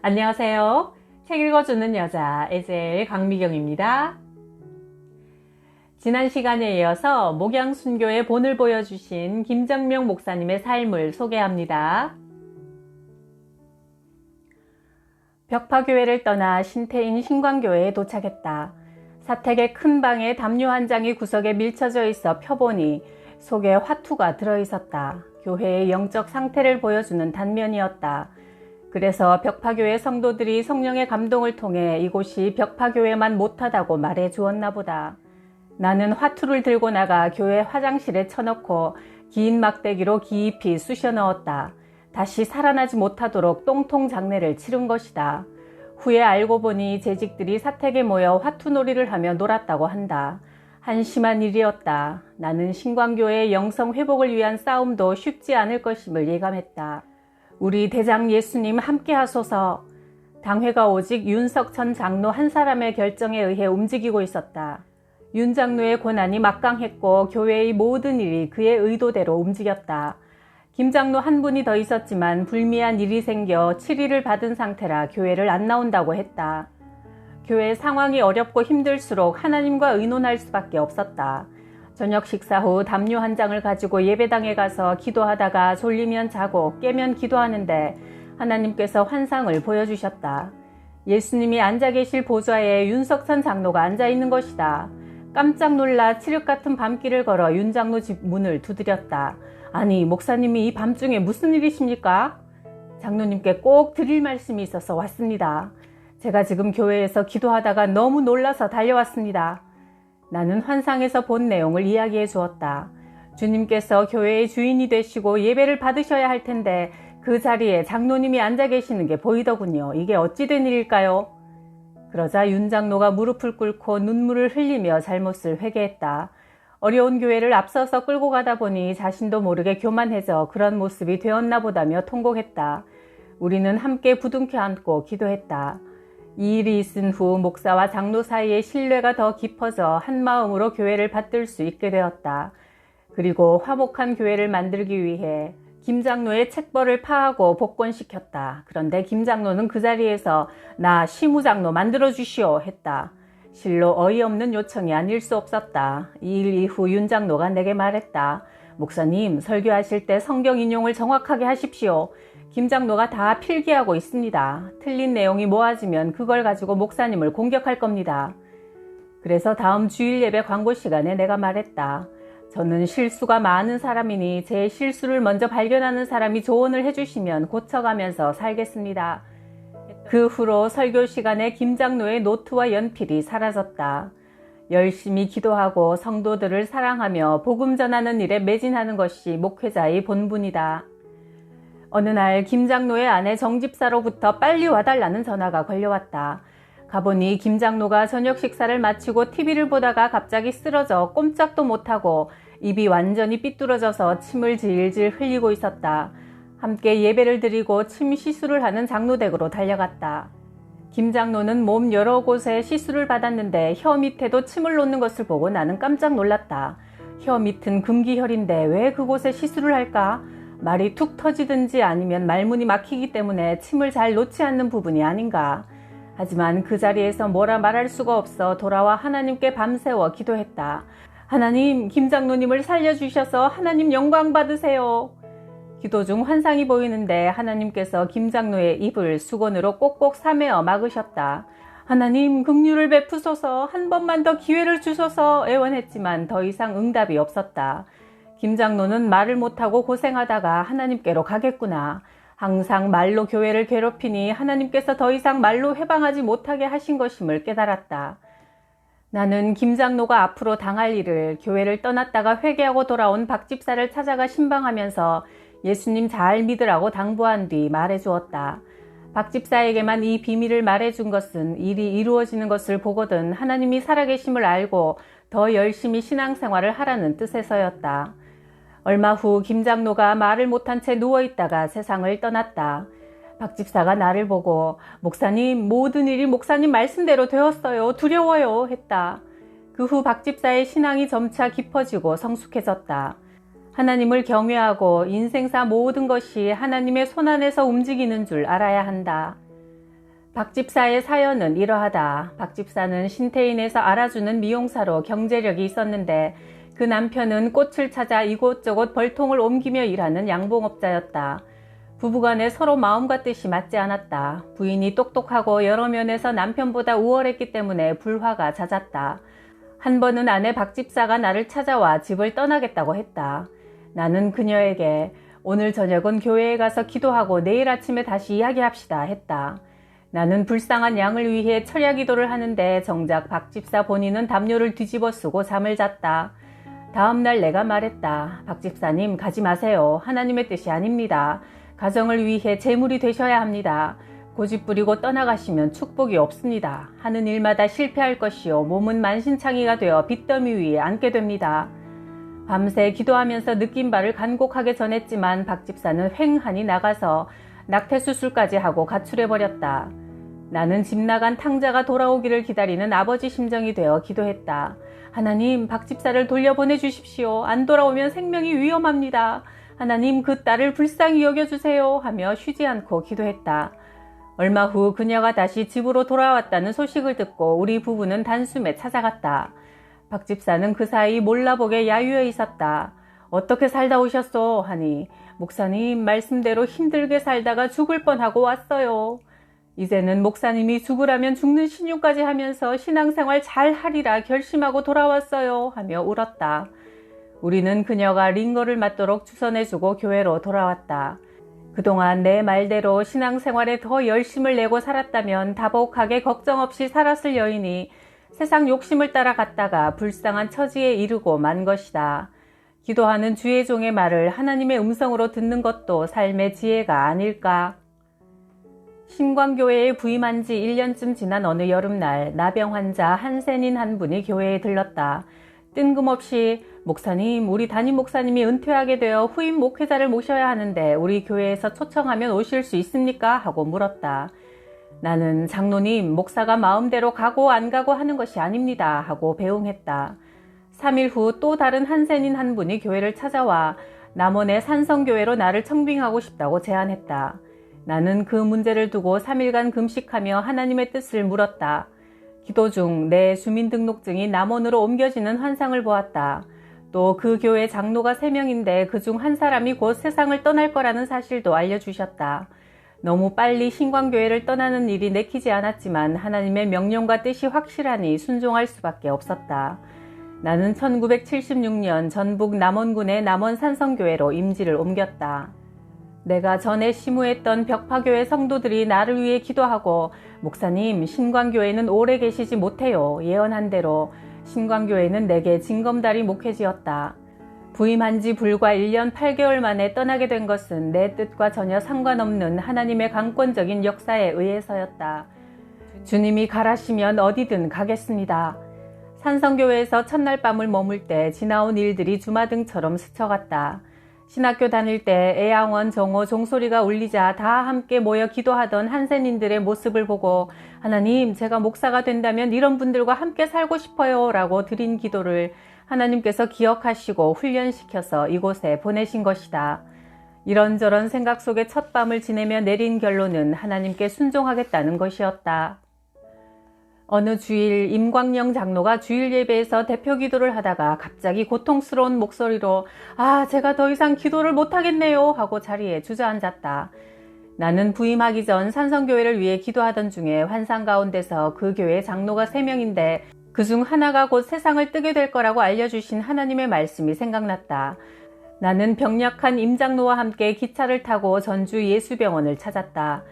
안녕하세요. 책 읽어주는 여자 에젤 강미경입니다. 지난 시간에 이어서 목양순교의 본을 보여주신 김정명 목사님의 삶을 소개합니다. 벽파교회를 떠나 신태인 신광교회에 도착했다. 사택의 큰 방에 담요 한 장이 구석에 밀쳐져 있어 펴보니 속에 화투가 들어있었다. 교회의 영적 상태를 보여주는 단면이었다. 그래서 벽파교회 성도들이 성령의 감동을 통해 이곳이 벽파교회만 못하다고 말해 주었나 보다. 나는 화투를 들고 나가 교회 화장실에 쳐넣고 긴 막대기로 깊이 쑤셔 넣었다. 다시 살아나지 못하도록 똥통 장례를 치른 것이다. 후에 알고 보니 재직들이 사택에 모여 화투놀이를 하며 놀았다고 한다. 한심한 일이었다. 나는 신광교회의 영성 회복을 위한 싸움도 쉽지 않을 것임을 예감했다. 우리 대장 예수님 함께 하소서. 당회가 오직 윤석천 장로 한 사람의 결정에 의해 움직이고 있었다. 윤 장로의 권한이 막강했고 교회의 모든 일이 그의 의도대로 움직였다. 김 장로 한 분이 더 있었지만 불미한 일이 생겨 치리를 받은 상태라 교회를 안 나온다고 했다. 교회 상황이 어렵고 힘들수록 하나님과 의논할 수밖에 없었다. 저녁 식사 후 담요 한 장을 가지고 예배당에 가서 기도하다가 졸리면 자고 깨면 기도하는데 하나님께서 환상을 보여주셨다. 예수님이 앉아 계실 보좌에 윤석천 장로가 앉아 있는 것이다. 깜짝 놀라 칠흑 같은 밤길을 걸어 윤 장로 집 문을 두드렸다. 아니, 목사님이 이 밤중에 무슨 일이십니까? 장로님께 꼭 드릴 말씀이 있어서 왔습니다. 제가 지금 교회에서 기도하다가 너무 놀라서 달려왔습니다. 나는 환상에서 본 내용을 이야기해 주었다. 주님께서 교회의 주인이 되시고 예배를 받으셔야 할 텐데 그 자리에 장로님이 앉아 계시는 게 보이더군요. 이게 어찌 된 일일까요? 그러자 윤 장로가 무릎을 꿇고 눈물을 흘리며 잘못을 회개했다. 어려운 교회를 앞서서 끌고 가다 보니 자신도 모르게 교만해져 그런 모습이 되었나 보다며 통곡했다. 우리는 함께 부둥켜 안고 기도했다. 이 일이 있은 후 목사와 장로 사이의 신뢰가 더 깊어져 한마음으로 교회를 받들 수 있게 되었다. 그리고 화목한 교회를 만들기 위해 김 장로의 책벌을 파하고 복권시켰다. 그런데 김 장로는 그 자리에서 나 시무장로 만들어주시오 했다. 실로 어이없는 요청이 아닐 수 없었다. 이 일 이후 윤 장로가 내게 말했다. 목사님, 설교하실 때 성경 인용을 정확하게 하십시오. 김 장로가 다 필기하고 있습니다. 틀린 내용이 모아지면 그걸 가지고 목사님을 공격할 겁니다. 그래서 다음 주일 예배 광고 시간에 내가 말했다. 저는 실수가 많은 사람이니 제 실수를 먼저 발견하는 사람이 조언을 해주시면 고쳐가면서 살겠습니다. 그 후로 설교 시간에 김 장로의 노트와 연필이 사라졌다. 열심히 기도하고 성도들을 사랑하며 복음 전하는 일에 매진하는 것이 목회자의 본분이다. 어느 날 김 장로의 아내 정집사로부터 빨리 와달라는 전화가 걸려왔다. 가보니 김 장로가 저녁 식사를 마치고 TV를 보다가 갑자기 쓰러져 꼼짝도 못하고 입이 완전히 삐뚤어져서 침을 질질 흘리고 있었다. 함께 예배를 드리고 침 시술을 하는 장로댁으로 달려갔다. 김 장로는 몸 여러 곳에 시술을 받았는데 혀 밑에도 침을 놓는 것을 보고 나는 깜짝 놀랐다. 혀 밑은 금기혈인데 왜 그곳에 시술을 할까? 말이 툭 터지든지 아니면 말문이 막히기 때문에 침을 잘 놓지 않는 부분이 아닌가. 하지만 그 자리에서 뭐라 말할 수가 없어 돌아와 하나님께 밤새워 기도했다. 하나님, 김 장로님을 살려주셔서 하나님 영광 받으세요. 기도 중 환상이 보이는데 하나님께서 김 장로의 입을 수건으로 꼭꼭 싸매어 막으셨다. 하나님, 긍휼을 베푸소서, 한 번만 더 기회를 주소서 애원했지만 더 이상 응답이 없었다. 김 장로는 말을 못하고 고생하다가 하나님께로 가겠구나. 항상 말로 교회를 괴롭히니 하나님께서 더 이상 말로 해방하지 못하게 하신 것임을 깨달았다. 나는 김 장로가 앞으로 당할 일을 교회를 떠났다가 회개하고 돌아온 박 집사를 찾아가 신방하면서 예수님 잘 믿으라고 당부한 뒤 말해주었다. 박 집사에게만 이 비밀을 말해준 것은 일이 이루어지는 것을 보거든 하나님이 살아계심을 알고 더 열심히 신앙생활을 하라는 뜻에서였다. 얼마 후 김 장로가 말을 못한 채 누워있다가 세상을 떠났다. 박 집사가 나를 보고 목사님, 모든 일이 목사님 말씀대로 되었어요. 두려워요 했다. 그 후 박 집사의 신앙이 점차 깊어지고 성숙해졌다. 하나님을 경외하고 인생사 모든 것이 하나님의 손안에서 움직이는 줄 알아야 한다. 박 집사의 사연은 이러하다. 박 집사는 신태인에서 알아주는 미용사로 경제력이 있었는데 그 남편은 꽃을 찾아 이곳저곳 벌통을 옮기며 일하는 양봉업자였다. 부부간에 서로 마음과 뜻이 맞지 않았다. 부인이 똑똑하고 여러 면에서 남편보다 우월했기 때문에 불화가 잦았다. 한 번은 아내 박 집사가 나를 찾아와 집을 떠나겠다고 했다. 나는 그녀에게 오늘 저녁은 교회에 가서 기도하고 내일 아침에 다시 이야기합시다 했다. 나는 불쌍한 양을 위해 철야 기도를 하는데 정작 박 집사 본인은 담요를 뒤집어 쓰고 잠을 잤다. 다음날 내가 말했다. 박 집사님 가지 마세요. 하나님의 뜻이 아닙니다. 가정을 위해 재물이 되셔야 합니다. 고집 부리고 떠나가시면 축복이 없습니다. 하는 일마다 실패할 것이요 몸은 만신창이가 되어 빚더미 위에 앉게 됩니다. 밤새 기도하면서 느낀 바를 간곡하게 전했지만 박 집사는 횡하니 나가서 낙태수술까지 하고 가출해버렸다. 나는 집 나간 탕자가 돌아오기를 기다리는 아버지 심정이 되어 기도했다. 하나님, 박 집사를 돌려보내 주십시오. 안 돌아오면 생명이 위험합니다. 하나님, 그 딸을 불쌍히 여겨주세요 하며 쉬지 않고 기도했다. 얼마 후 그녀가 다시 집으로 돌아왔다는 소식을 듣고 우리 부부는 단숨에 찾아갔다. 박 집사는 그 사이 몰라보게 야유해 있었다. 어떻게 살다 오셨소? 하니 목사님 말씀대로 힘들게 살다가 죽을 뻔하고 왔어요. 이제는 목사님이 죽으라면 죽는 신용까지 하면서 신앙생활 잘 하리라 결심하고 돌아왔어요 하며 울었다. 우리는 그녀가 링거를 맞도록 주선해주고 교회로 돌아왔다. 그동안 내 말대로 신앙생활에 더 열심을 내고 살았다면 다복하게 걱정 없이 살았을 여인이 세상 욕심을 따라갔다가 불쌍한 처지에 이르고 만 것이다. 기도하는 주의 종의 말을 하나님의 음성으로 듣는 것도 삶의 지혜가 아닐까? 신광교회에 부임한 지 1년쯤 지난 어느 여름날 나병 환자 한센인 한 분이 교회에 들렀다. 뜬금없이 목사님, 우리 담임 목사님이 은퇴하게 되어 후임 목회자를 모셔야 하는데 우리 교회에서 초청하면 오실 수 있습니까? 하고 물었다. 나는 장로님, 목사가 마음대로 가고 안 가고 하는 것이 아닙니다 하고 배웅했다. 3일 후 또 다른 한센인 한 분이 교회를 찾아와 남원의 산성교회로 나를 청빙하고 싶다고 제안했다. 나는 그 문제를 두고 3일간 금식하며 하나님의 뜻을 물었다. 기도 중 내 주민등록증이 남원으로 옮겨지는 환상을 보았다. 또 그 교회 장로가 3명인데 그중 한 사람이 곧 세상을 떠날 거라는 사실도 알려주셨다. 너무 빨리 신광교회를 떠나는 일이 내키지 않았지만 하나님의 명령과 뜻이 확실하니 순종할 수밖에 없었다. 나는 1976년 전북 남원군의 남원 산성교회로 임지를 옮겼다. 내가 전에 시무했던 벽파교회 성도들이 나를 위해 기도하고 목사님, 신광교회는 오래 계시지 못해요. 예언한 대로 신광교회는 내게 징검다리 목회지였다. 부임한 지 불과 1년 8개월 만에 떠나게 된 것은 내 뜻과 전혀 상관없는 하나님의 강권적인 역사에 의해서였다. 주님이 가라시면 어디든 가겠습니다. 산성교회에서 첫날 밤을 머물 때 지나온 일들이 주마등처럼 스쳐갔다. 신학교 다닐 때 애양원, 정오, 종소리가 울리자 다 함께 모여 기도하던 한센인들의 모습을 보고 하나님, 제가 목사가 된다면 이런 분들과 함께 살고 싶어요 라고 드린 기도를 하나님께서 기억하시고 훈련시켜서 이곳에 보내신 것이다. 이런저런 생각 속에 첫 밤을 지내며 내린 결론은 하나님께 순종하겠다는 것이었다. 어느 주일 임광영 장로가 주일 예배에서 대표 기도를 하다가 갑자기 고통스러운 목소리로 제가 더 이상 기도를 못하겠네요 하고 자리에 주저앉았다. 나는 부임하기 전 산성교회를 위해 기도하던 중에 환상 가운데서 그 교회 장로가 3명인데 그중 하나가 곧 세상을 뜨게 될 거라고 알려주신 하나님의 말씀이 생각났다. 나는 병약한 임장로와 함께 기차를 타고 전주 예수병원을 찾았다.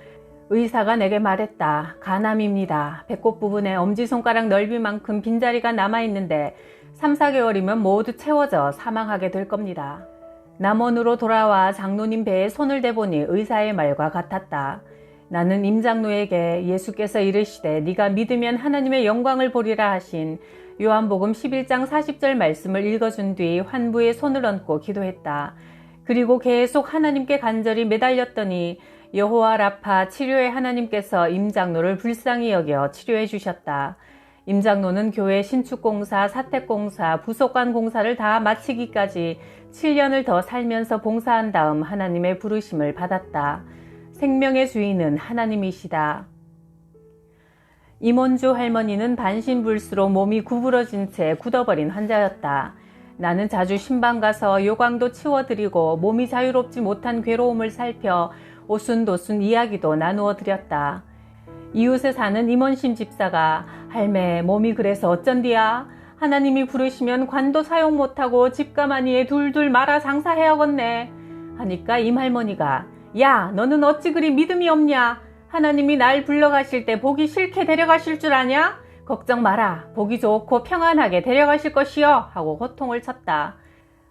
의사가 내게 말했다. 간암입니다. 배꼽 부분에 엄지손가락 넓이만큼 빈자리가 남아있는데 3, 4개월이면 모두 채워져 사망하게 될 겁니다. 남원으로 돌아와 장로님 배에 손을 대보니 의사의 말과 같았다. 나는 임장로에게 예수께서 이르시되 네가 믿으면 하나님의 영광을 보리라 하신 요한복음 11장 40절 말씀을 읽어준 뒤 환부에 손을 얹고 기도했다. 그리고 계속 하나님께 간절히 매달렸더니 여호와 라파 치료의 하나님께서 임장로를 불쌍히 여겨 치료해 주셨다. 임장로는 교회 신축공사, 사택공사, 부속관 공사를 다 마치기까지 7년을 더 살면서 봉사한 다음 하나님의 부르심을 받았다. 생명의 주인은 하나님이시다. 이몬주 할머니는 반신불수로 몸이 구부러진 채 굳어버린 환자였다. 나는 자주 신방 가서 요광도 치워드리고 몸이 자유롭지 못한 괴로움을 살펴 오순도순 이야기도 나누어 드렸다. 이웃에 사는 임원심 집사가 할매 몸이 그래서 어쩐디야? 하나님이 부르시면 관도 사용 못하고 집가마니에 둘둘 말아 장사해야겠네 하니까 임할머니가 야 너는 어찌 그리 믿음이 없냐? 하나님이 날 불러가실 때 보기 싫게 데려가실 줄 아냐? 걱정 마라. 보기 좋고 평안하게 데려가실 것이여 하고 호통을 쳤다.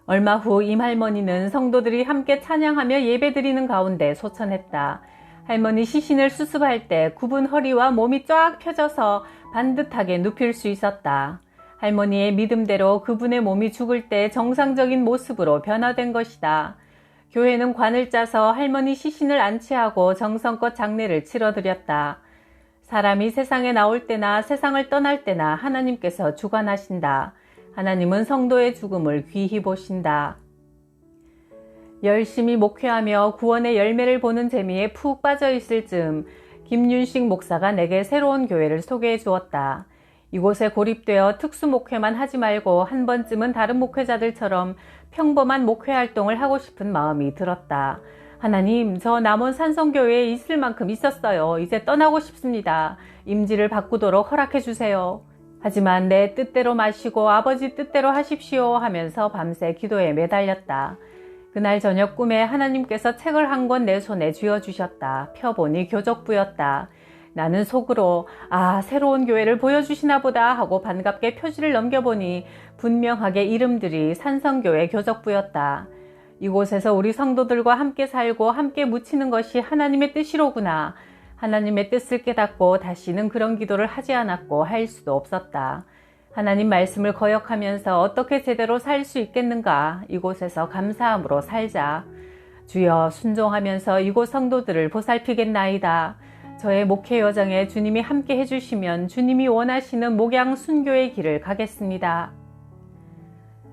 얼마 후 임할머니는 성도들이 함께 찬양하며 예배드리는 가운데 소천했다. 할머니 시신을 수습할 때 굽은 허리와 몸이 쫙 펴져서 반듯하게 눕힐 수 있었다. 할머니의 믿음대로 그분의 몸이 죽을 때 정상적인 모습으로 변화된 것이다. 교회는 관을 짜서 할머니 시신을 안치하고 정성껏 장례를 치러드렸다. 사람이 세상에 나올 때나 세상을 떠날 때나 하나님께서 주관하신다. 하나님은 성도의 죽음을 귀히 보신다. 열심히 목회하며 구원의 열매를 보는 재미에 푹 빠져 있을 즈음 김윤식 목사가 내게 새로운 교회를 소개해 주었다. 이곳에 고립되어 특수 목회만 하지 말고 한 번쯤은 다른 목회자들처럼 평범한 목회 활동을 하고 싶은 마음이 들었다. 하나님, 저 남원 산성교회에 있을 만큼 있었어요. 이제 떠나고 싶습니다. 임지를 바꾸도록 허락해 주세요. 하지만 내 뜻대로 마시고 아버지 뜻대로 하십시오 하면서 밤새 기도에 매달렸다. 그날 저녁 꿈에 하나님께서 책을 한 권 내 손에 쥐어주셨다. 펴보니 교적부였다. 나는 속으로 새로운 교회를 보여주시나 보다 하고 반갑게 표지를 넘겨보니 분명하게 이름들이 산성교회 교적부였다. 이곳에서 우리 성도들과 함께 살고 함께 묻히는 것이 하나님의 뜻이로구나. 하나님의 뜻을 깨닫고 다시는 그런 기도를 하지 않았고 할 수도 없었다. 하나님 말씀을 거역하면서 어떻게 제대로 살 수 있겠는가? 이곳에서 감사함으로 살자. 주여 순종하면서 이곳 성도들을 보살피겠나이다. 저의 목회 여정에 주님이 함께 해주시면 주님이 원하시는 목양 순교의 길을 가겠습니다.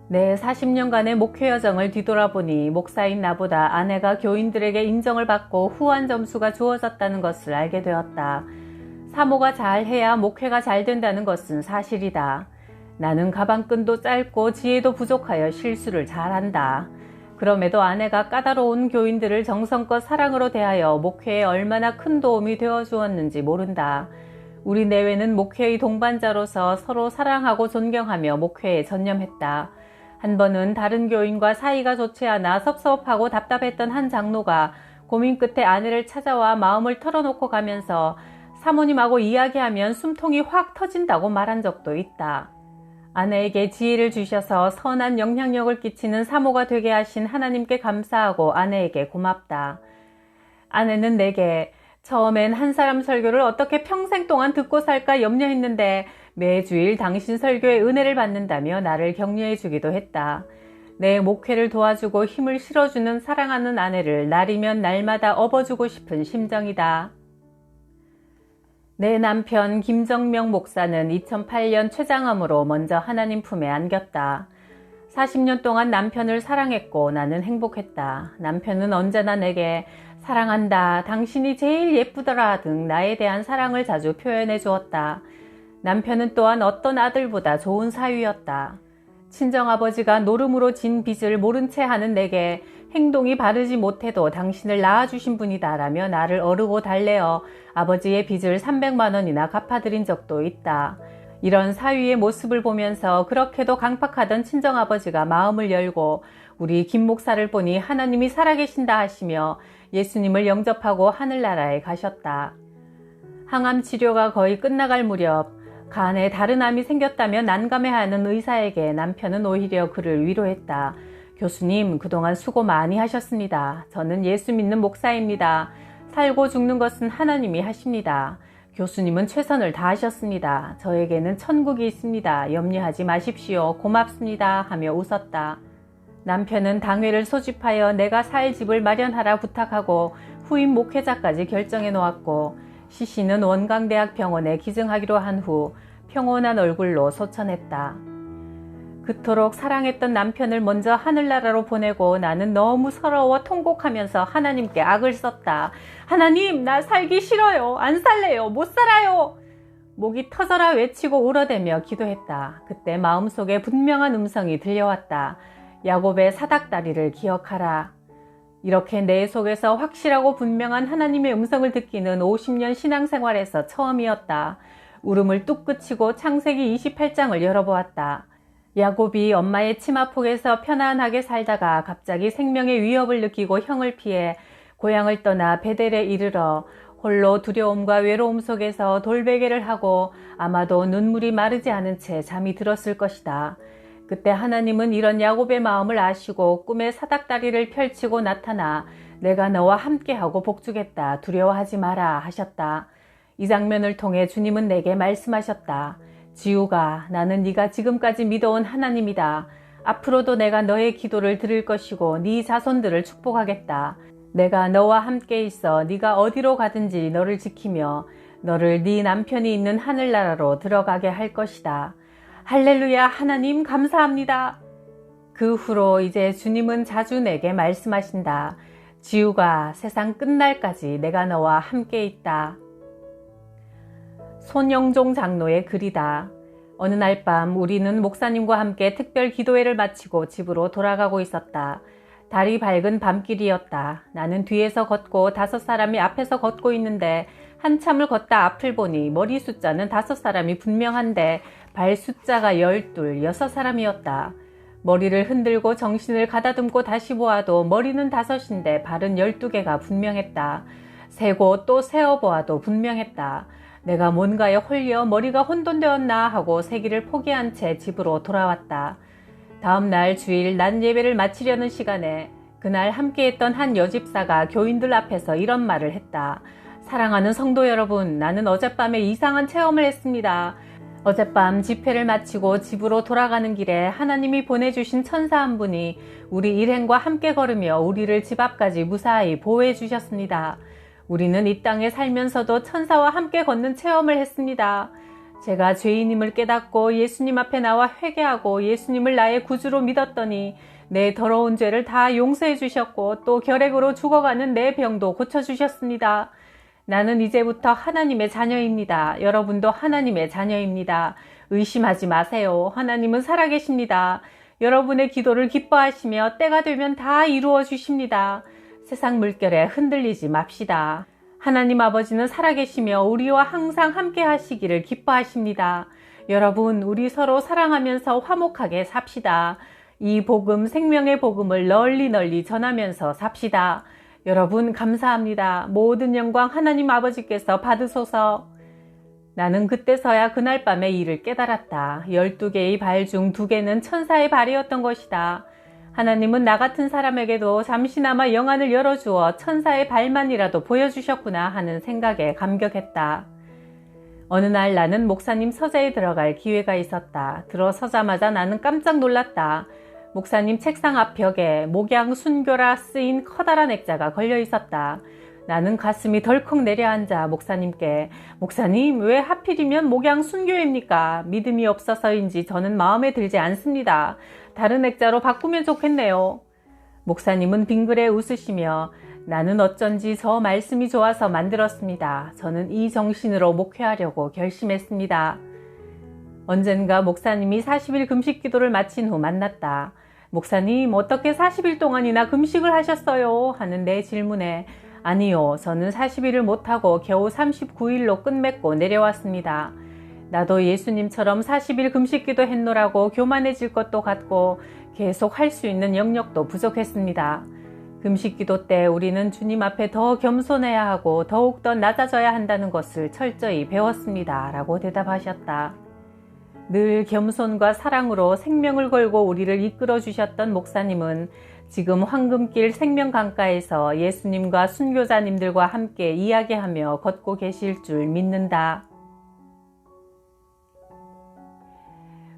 내 40년간의 목회 여정을 뒤돌아보니 목사인 나보다 아내가 교인들에게 인정을 받고 후한 점수가 주어졌다는 것을 알게 되었다. 사모가 잘해야 목회가 잘 된다는 것은 사실이다. 나는 가방끈도 짧고 지혜도 부족하여 실수를 잘한다. 그럼에도 아내가 까다로운 교인들을 정성껏 사랑으로 대하여 목회에 얼마나 큰 도움이 되어 주었는지 모른다. 우리 내외는 목회의 동반자로서 서로 사랑하고 존경하며 목회에 전념했다. 한 번은 다른 교인과 사이가 좋지 않아 섭섭하고 답답했던 한 장로가 고민 끝에 아내를 찾아와 마음을 털어놓고 가면서 사모님하고 이야기하면 숨통이 확 터진다고 말한 적도 있다. 아내에게 지혜를 주셔서 선한 영향력을 끼치는 사모가 되게 하신 하나님께 감사하고 아내에게 고맙다. 아내는 내게 처음엔 한 사람 설교를 어떻게 평생 동안 듣고 살까 염려했는데 매주일 당신 설교에 은혜를 받는다며 나를 격려해 주기도 했다. 내 목회를 도와주고 힘을 실어주는 사랑하는 아내를 날이면 날마다 업어주고 싶은 심정이다. 내 남편 김정명 목사는 2008년 췌장암으로 먼저 하나님 품에 안겼다. 40년 동안 남편을 사랑했고 나는 행복했다. 남편은 언제나 내게 사랑한다, 당신이 제일 예쁘더라 등 나에 대한 사랑을 자주 표현해 주었다. 남편은 또한 어떤 아들보다 좋은 사위였다. 친정아버지가 노름으로 진 빚을 모른 채 하는 내게 행동이 바르지 못해도 당신을 낳아주신 분이다 라며 나를 어르고 달래어 아버지의 빚을 300만 원이나 갚아드린 적도 있다. 이런 사위의 모습을 보면서 그렇게도 강팍하던 친정아버지가 마음을 열고 우리 김 목사를 보니 하나님이 살아계신다 하시며 예수님을 영접하고 하늘나라에 가셨다. 항암 치료가 거의 끝나갈 무렵 간에 다른 암이 생겼다며 난감해하는 의사에게 남편은 오히려 그를 위로했다. 교수님, 그동안 수고 많이 하셨습니다. 저는 예수 믿는 목사입니다. 살고 죽는 것은 하나님이 하십니다. 교수님은 최선을 다하셨습니다. 저에게는 천국이 있습니다. 염려하지 마십시오. 고맙습니다. 하며 웃었다. 남편은 당회를 소집하여 내가 살 집을 마련하라 부탁하고 후임 목회자까지 결정해 놓았고 시신은 원광대학 병원에 기증하기로 한 후 평온한 얼굴로 소천했다. 그토록 사랑했던 남편을 먼저 하늘나라로 보내고 나는 너무 서러워 통곡하면서 하나님께 악을 썼다. 하나님, 나 살기 싫어요. 안 살래요. 못 살아요. 목이 터져라 외치고 울어대며 기도했다. 그때 마음속에 분명한 음성이 들려왔다. 야곱의 사닥다리를 기억하라. 이렇게 내 속에서 확실하고 분명한 하나님의 음성을 듣기는 50년 신앙생활에서 처음이었다. 울음을 뚝 그치고 창세기 28장을 열어보았다. 야곱이 엄마의 치마폭에서 편안하게 살다가 갑자기 생명의 위협을 느끼고 형을 피해 고향을 떠나 베델에 이르러 홀로 두려움과 외로움 속에서 돌베개를 하고 아마도 눈물이 마르지 않은 채 잠이 들었을 것이다. 그때 하나님은 이런 야곱의 마음을 아시고 꿈에 사닥다리를 펼치고 나타나 내가 너와 함께하고 복주겠다. 두려워하지 마라 하셨다. 이 장면을 통해 주님은 내게 말씀하셨다. 지우가, 나는 네가 지금까지 믿어온 하나님이다. 앞으로도 내가 너의 기도를 들을 것이고 네 자손들을 축복하겠다. 내가 너와 함께 있어 네가 어디로 가든지 너를 지키며 너를 네 남편이 있는 하늘나라로 들어가게 할 것이다. 할렐루야. 하나님 감사합니다. 그 후로 이제 주님은 자주 내게 말씀하신다. 지우가, 세상 끝날까지 내가 너와 함께 있다. 손영종 장로의 글이다. 어느 날 밤 우리는 목사님과 함께 특별 기도회를 마치고 집으로 돌아가고 있었다. 달이 밝은 밤길이었다. 나는 뒤에서 걷고 5사람이 앞에서 걷고 있는데 한참을 걷다 앞을 보니 머리 숫자는 5사람이 분명한데 발 숫자가 12, 6사람이었다. 머리를 흔들고 정신을 가다듬고 다시 보아도 머리는 5인데 발은 12개가 분명했다. 세고 또 세어보아도 분명했다. 내가 뭔가에 홀려 머리가 혼돈되었나 하고 세기를 포기한 채 집으로 돌아왔다. 다음 날 주일 낮 예배를 마치려는 시간에 그날 함께했던 한 여집사가 교인들 앞에서 이런 말을 했다. 사랑하는 성도 여러분, 나는 어젯밤에 이상한 체험을 했습니다. 어젯밤 집회를 마치고 집으로 돌아가는 길에 하나님이 보내주신 천사 한 분이 우리 일행과 함께 걸으며 우리를 집 앞까지 무사히 보호해 주셨습니다. 우리는 이 땅에 살면서도 천사와 함께 걷는 체험을 했습니다. 제가 죄인임을 깨닫고 예수님 앞에 나와 회개하고 예수님을 나의 구주로 믿었더니 내 더러운 죄를 다 용서해 주셨고 또 결핵으로 죽어가는 내 병도 고쳐주셨습니다. 나는 이제부터 하나님의 자녀입니다. 여러분도 하나님의 자녀입니다. 의심하지 마세요. 하나님은 살아계십니다. 여러분의 기도를 기뻐하시며 때가 되면 다 이루어 주십니다. 세상 물결에 흔들리지 맙시다. 하나님 아버지는 살아계시며 우리와 항상 함께 하시기를 기뻐하십니다. 여러분, 우리 서로 사랑하면서 화목하게 삽시다. 이 복음, 생명의 복음을 널리 전하면서 삽시다. 여러분 감사합니다. 모든 영광 하나님 아버지께서 받으소서. 나는 그때서야 그날 밤에 이를 깨달았다. 12개의 발 중 2개는 천사의 발이었던 것이다. 하나님은 나 같은 사람에게도 잠시나마 영안을 열어주어 천사의 발만이라도 보여주셨구나 하는 생각에 감격했다. 어느 날 나는 목사님 서재에 들어갈 기회가 있었다. 들어서자마자 나는 깜짝 놀랐다. 목사님 책상 앞 벽에 목양 순교라 쓰인 커다란 액자가 걸려 있었다. 나는 가슴이 덜컥 내려앉아 목사님께 목사님, 왜 하필이면 목양 순교입니까? 믿음이 없어서인지 저는 마음에 들지 않습니다. 다른 액자로 바꾸면 좋겠네요. 목사님은 빙그레 웃으시며 나는 어쩐지 저 말씀이 좋아서 만들었습니다. 저는 이 정신으로 목회하려고 결심했습니다. 언젠가 목사님이 40일 금식 기도를 마친 후 만났다. 목사님, 어떻게 40일 동안이나 금식을 하셨어요? 하는 내 질문에 아니요, 저는 40일을 못하고 겨우 39일로 끝맺고 내려왔습니다. 나도 예수님처럼 40일 금식 기도 했노라고 교만해질 것도 같고 계속 할 수 있는 영역도 부족했습니다. 금식 기도 때 우리는 주님 앞에 더 겸손해야 하고 더욱더 낮아져야 한다는 것을 철저히 배웠습니다. 라고 대답하셨다. 늘 겸손과 사랑으로 생명을 걸고 우리를 이끌어 주셨던 목사님은 지금 황금길 생명강가에서 예수님과 순교자님들과 함께 이야기하며 걷고 계실 줄 믿는다.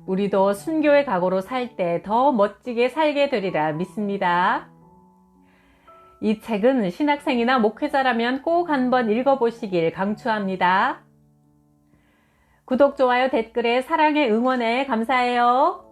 우리도 순교의 각오로 살 때 더 멋지게 살게 되리라 믿습니다. 이 책은 신학생이나 목회자라면 꼭 한번 읽어보시길 강추합니다. 구독, 좋아요, 댓글에 사랑의 응원에 감사해요.